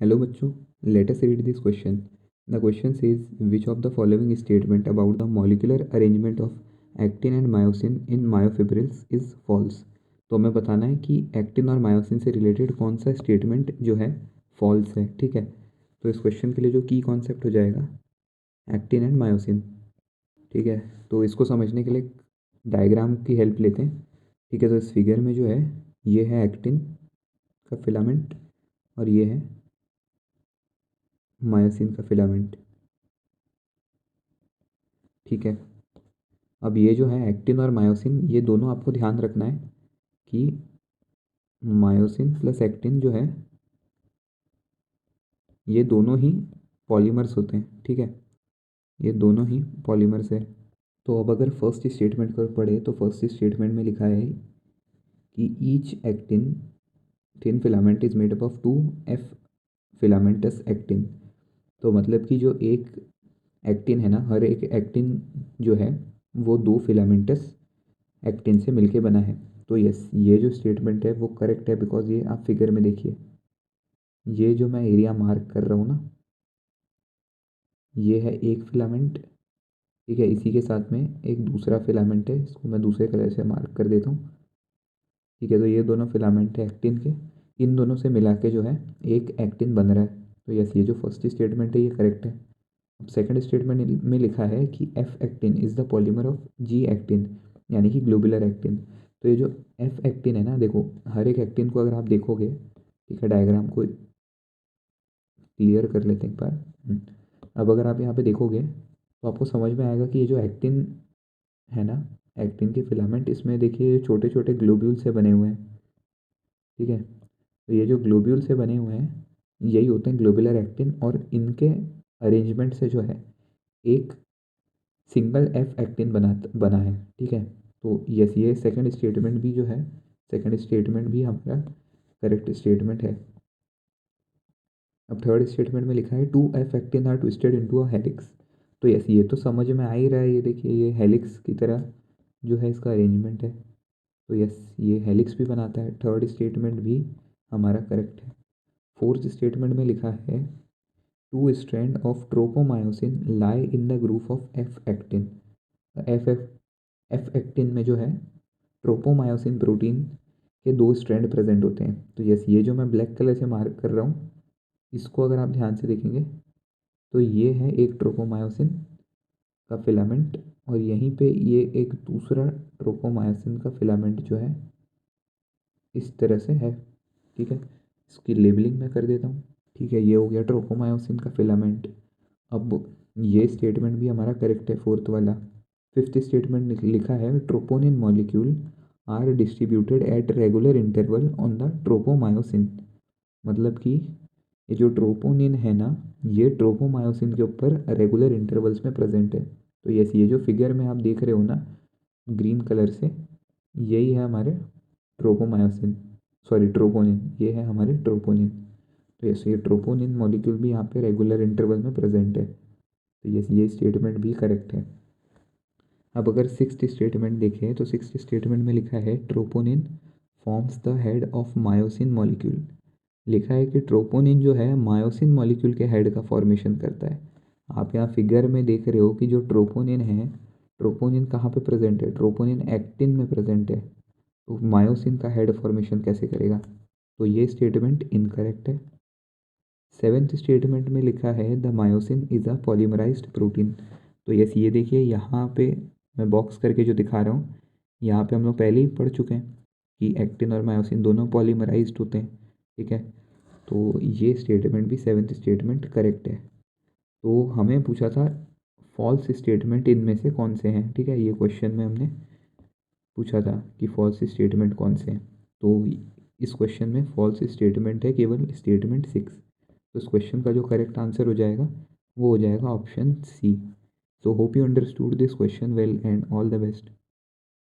Hello बच्चों, let us read this question. The question says which of the following statement about the molecular arrangement of actin and myosin in myofibrils is false. तो हमें बताना है कि actin और myosin से related कौन सा स्टेटमेंट जो है फॉल्स है। ठीक है, तो इस क्वेश्चन के लिए जो की कॉन्सेप्ट हो जाएगा एक्टिन एंड मायोसिन। ठीक है, तो इसको समझने के लिए डायग्राम की हेल्प लेते हैं। ठीक है, तो इस फिगर में जो है ये है एक्टिन का फिलामेंट और ये है मायोसिन का फिलामेंट। ठीक है, अब ये जो है एक्टिन और मायोसिन, ये दोनों आपको ध्यान रखना है कि मायोसिन प्लस एक्टिन जो है ये दोनों ही पॉलीमर्स होते हैं। ठीक है, ये दोनों ही पॉलीमर्स है। तो अब अगर फर्स्ट स्टेटमेंट को पढ़े तो फर्स्ट स्टेटमेंट में लिखा है कि each actin thin filament is made up of 2 F filamentous actin. तो मतलब कि जो एक एक्टिन है ना, हर एक एक्टिन जो है वो 2 फिलामेंटस एक्टिन से मिलके बना है। तो यस, ये जो स्टेटमेंट है वो करेक्ट है, बिकॉज ये आप फिगर में देखिए, ये जो मैं एरिया मार्क कर रहा हूँ ना, ये है एक फिलामेंट। ठीक है, इसी के साथ में एक दूसरा फिलामेंट है, इसको मैं दूसरे कलर से मार्क कर देता हूँ। ठीक है, तो ये दोनों फिलामेंट है एक्टिन के, इन दोनों से मिला के जो है एक एक्टिन बन रहा है। तो यस, ये जो फर्स्ट स्टेटमेंट है ये करेक्ट है। अब सेकंड स्टेटमेंट में लिखा है कि F actin is the polymer of G actin, यानी कि ग्लोबुलर एक्टिन। तो ये जो एफ एक्टिन है ना, देखो हर एक एक्टिन को अगर आप देखोगे, ठीक है, डायग्राम को क्लियर कर लेते हैं एक बार। अब अगर आप यहाँ पे देखोगे तो आपको समझ में आएगा कि ये जो एक्टिन है ना, एक्टिन के फिलामेंट, इसमें देखिए ये छोटे छोटे ग्लोब्यूल से बने हुए हैं। ठीक है, तो ये जो ग्लोब्यूल से बने हुए हैं यही होते हैं ग्लोबुलर एक्टिन, और इनके अरेंजमेंट से जो है एक सिंगल एफ एक्टिन बना है। ठीक है, तो यस, ये सेकंड स्टेटमेंट भी जो है, सेकंड स्टेटमेंट भी हमारा करेक्ट स्टेटमेंट है। अब थर्ड स्टेटमेंट में लिखा है 2 F actin are twisted into a helix. तो यस, ये तो समझ में आ ही रहा है, ये देखिए ये हेलिक्स की तरह जो है इसका अरेंजमेंट है। तो यस, ये हेलिक्स भी बनाता है। थर्ड स्टेटमेंट भी हमारा करेक्ट है। फोर्थ स्टेटमेंट में लिखा है 2 strand of tropomyosin lie in the group of F actin. F F F actin में जो है ट्रोपोमायोसिन प्रोटीन के 2 स्ट्रैंड प्रेजेंट होते हैं। तो यस, ये जो मैं ब्लैक कलर से मार्क कर रहा हूँ, इसको अगर आप ध्यान से देखेंगे तो ये है एक ट्रोपोमायोसिन का फिलामेंट, और यहीं पे ये एक दूसरा ट्रोपोमायोसिन का फिलामेंट जो है इस तरह से है। ठीक है, इसकी लेबलिंग मैं कर देता हूँ। ठीक है, ये हो गया ट्रोपोमायोसिन का फिलामेंट। अब ये स्टेटमेंट भी हमारा करेक्ट है, फोर्थ वाला। फिफ्थ स्टेटमेंट लिखा है troponin molecule are distributed at regular interval on the tropomyosin. मतलब कि ये जो ट्रोपोनिन है ना, ये ट्रोपोमायोसिन के ऊपर रेगुलर इंटरवल्स में प्रेजेंट है। तो यस, ये जो फिगर में आप देख रहे हो ना ग्रीन कलर से, यही है हमारे ट्रोपोमायोसिन, सॉरी ट्रोपोनिन, ये है हमारे ट्रोपोनिन। तो यस, ये ट्रोपोनिन मॉलिक्यूल भी यहाँ पे रेगुलर इंटरवल में प्रेजेंट है। तो यस, ये स्टेटमेंट भी करेक्ट है। अब अगर सिक्स्थ स्टेटमेंट देखें तो सिक्स्थ स्टेटमेंट में लिखा है troponin forms the head of myosin molecule. लिखा है कि ट्रोपोनिन जो है मायोसिन मॉलिक्यूल के हेड का फॉर्मेशन करता है। आप यहाँ फिगर में देख रहे हो कि जो ट्रोपोनिन है, ट्रोपोनिन कहाँ पे प्रेजेंट है, ट्रोपोनिन एक्टिन में प्रेजेंट है। तो मायोसिन का हेड फॉर्मेशन कैसे करेगा? तो ये स्टेटमेंट इनकरेक्ट है। सेवेंथ स्टेटमेंट में लिखा है the myosin is a polymerised protein. तो यस, ये देखिए यहाँ पे मैं बॉक्स करके जो दिखा रहा हूँ, यहाँ पे हम लोग पहले ही पढ़ चुके हैं कि एक्टिन और मायोसिन दोनों पॉलीमराइज्ड होते हैं। ठीक है, तो ये स्टेटमेंट भी, सेवेंथ स्टेटमेंट करेक्ट है। तो हमें पूछा था फॉल्स स्टेटमेंट इनमें से कौन से हैं। ठीक है, ये क्वेश्चन में हमने पूछा था कि फॉल्स स्टेटमेंट कौन से हैं। तो इस क्वेश्चन में फॉल्स स्टेटमेंट है केवल स्टेटमेंट 6। तो इस क्वेश्चन का जो करेक्ट आंसर हो जाएगा वो हो जाएगा option C. So hope you understood this question well and all the best.